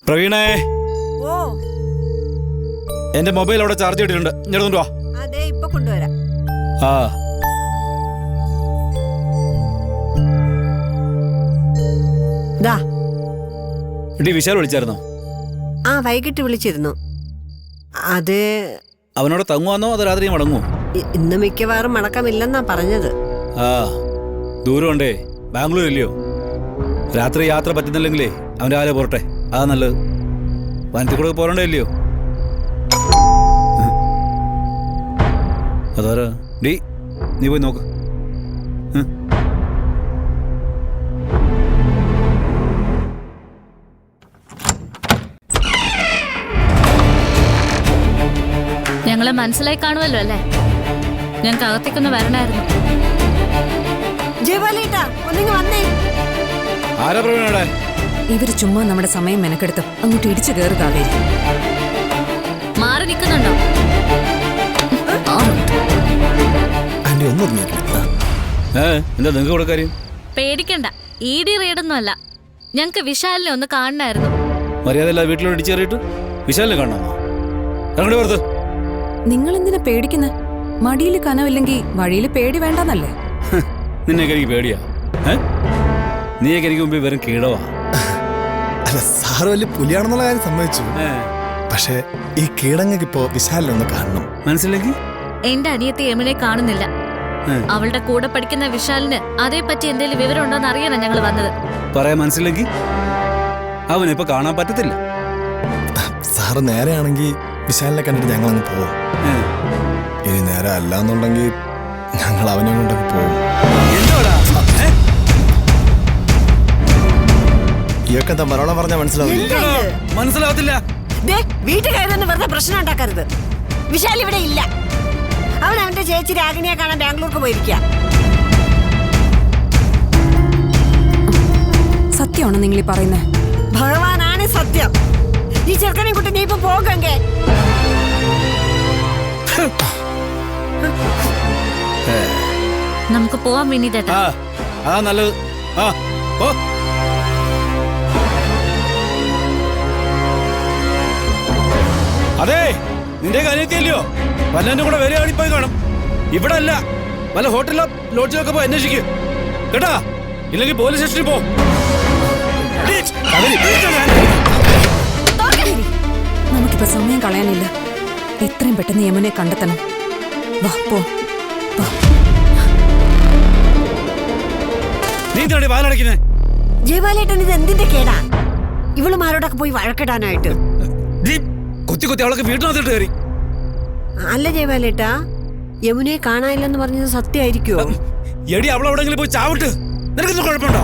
പ്രവീണേ, ഓ എന്റെ മൊബൈൽ അവിടെ ചാർജ് ചെയ്തിട്ടുണ്ട്. ഞാൻ വാ. അതെ, ഇപ്പൊ കൊണ്ടുവരാം. ആ ദാ. ഇടി വിശാൽ വിളിച്ചായിരുന്നോ? ആ, വൈകിട്ട് വിളിച്ചിരുന്നു. അത് അവനോട് തങ്ങുവാന്നോ അതോ രാത്രി മടങ്ങുമോ? ഇന്ന് മിക്കവാറും മടക്കമില്ലെന്നാ പറഞ്ഞത്. ആ ദൂരമുണ്ടേ, ബാംഗ്ലൂർ ഇല്ലയോ? രാത്രി യാത്ര പറ്റുന്നില്ലെങ്കിലേ അവൻ രാവിലെ പോരട്ടെ, അതാ നല്ലത്. വനത്തിൽ കൂടെ പോരണ്ടേ ഇല്ലയോ? അതാരാ? ഡീ, നീ പോയി നോക്ക്. ഞങ്ങളെ മനസ്സിലായി കാണുമല്ലോ അല്ലേ? ഞങ്ങൾക്ക് അകത്തേക്കൊന്ന് വരണായിരുന്നു. ആരാ പ്രവീണയുടെ? ഇവര് ചുമ്മാ നമ്മുടെ സമയം മെനക്കെടുത്ത് അങ്ങോട്ട് ഇടിച്ചു കയറി കാവേരി. മാറി നിൽക്കുന്നുണ്ടോ? എന്താ നിങ്ങൾക്ക് ഇവിടെ കാര്യം? പേടിക്കണ്ട, ED റെയ്ഡൊന്നും അല്ല. ഞങ്ങക്ക് വിശാലിനെ ഒന്ന് കാണണമായിരുന്നു. മര്യാദയില്ല വീട്ടിലോട്ട് ഇടിച്ചേറിയിട്ട് വിശാലിനെ കാണാമോ? അങ്ങോട്ട് പുറത്ത്. നിങ്ങൾ എന്തിനാ പേടിക്കുന്നെ? മടിയിൽ കനവില്ലെങ്കിൽ വഴിയിൽ പേടി വേണ്ടെന്നല്ലേ? നിന്നെയൊക്കെ എനിക്ക് പേടിയാ. നീയൊക്കെ എനിക്ക് മുമ്പേ വെറും കീടവാ. അല്ല, സാറ് വലിയ പുലിയാണെന്നുള്ള കാര്യം സമ്മതിച്ചു. പക്ഷെ ഈ കീടങ്ങൾക്ക് ഇപ്പോ വിശാലിനൊന്ന് കാണണം. മനസ്സിലേക്ക് എന്റെ അനിയത്തി യമുനെ കാണുന്നില്ല. അവളുടെ കൂടെ പഠിക്കുന്ന വിശാലിന് അതേപ്പറ്റി എന്തെങ്കിലും വിവരം ഉണ്ടോന്ന് അറിയാനാ ഞങ്ങൾ വന്നത്. പറയാൻ മനസ്സിലേക്ക് അവനിപ്പോ കാണാൻ പറ്റത്തില്ല. സാറ് നേരെയാണെങ്കിൽ വിശാലിനെ കണ്ടിട്ട് ഞങ്ങൾ അങ്ങ് പോവും. ഇനി നേരെ അല്ലാന്നുണ്ടെങ്കിൽ ഞങ്ങൾ അവനെ കൊണ്ടൊക്കെ പോവും. ഇയൊക്കെ എന്താ മലയാളം പറഞ്ഞാൽ മനസ്സിലാവില്ല. മനസ്സിലാവത്തില്ല. വീട്ടിൽ കയറുന്ന വെറുതെ പ്രശ്നം ഉണ്ടാക്കരുത്. വിശാൽ ഇവിടെ ഇല്ല. അവൻ അവന്റെ ചേച്ചി രാഗിനിയെ കാണാൻ ബാംഗ്ലൂർക്ക് പോയിരിക്കുക. സത്യമാണോ നിങ്ങൾ ഈ പറയുന്നത്? ഭഗവാനാണ് സത്യം. ഈ ചെറുക്കനെ കുട്ടി നീ ഇപ്പൊ പോകെ. നമുക്ക് പോവാൻ വേണ്ടിട്ടാ. അതാ നല്ലത്. അതെ, നിന്റെ കാര്യത്തില്ലയോ? വല്ലതിന്റെ കൂടെ വേറെ ആടി പോയി കാണും. ഇവിടെ അല്ല, വല്ല ഹോട്ടലിലോ ലോഡ്ജിലൊക്കെ പോയി അന്വേഷിക്കും കേട്ടാ. ഇല്ലെങ്കിൽ പോലീസ് സ്റ്റേഷനിൽ പോ. നമുക്കിപ്പോ സമയം കളയാനില്ല. എത്രയും പെട്ടെന്ന് യമുനെ കണ്ടെത്തണം. വാ, പോ. നീ എന്താണ് വാലടയ്ക്കുന്നേ? ജയപാലേട്ടൻ ഇത് എന്തിന്റെ കേടാ? ഇവളുമാരോടൊക്കെ പോയി വഴക്കിടാനായിട്ട്. കുത്തി കുത്തി അവളൊക്കെ വീട്ടിനകത്തിട്ട് കയറി. അല്ല ജയപാലേട്ടാ, യമുനയെ കാണാനില്ലെന്ന് പറഞ്ഞത് സത്യമായിരിക്കുമോ? എടി, അവളെവിടെങ്കിലും പോയി ചാവിട്ട്. നിനക്കൊന്നും കുഴപ്പമുണ്ടോ?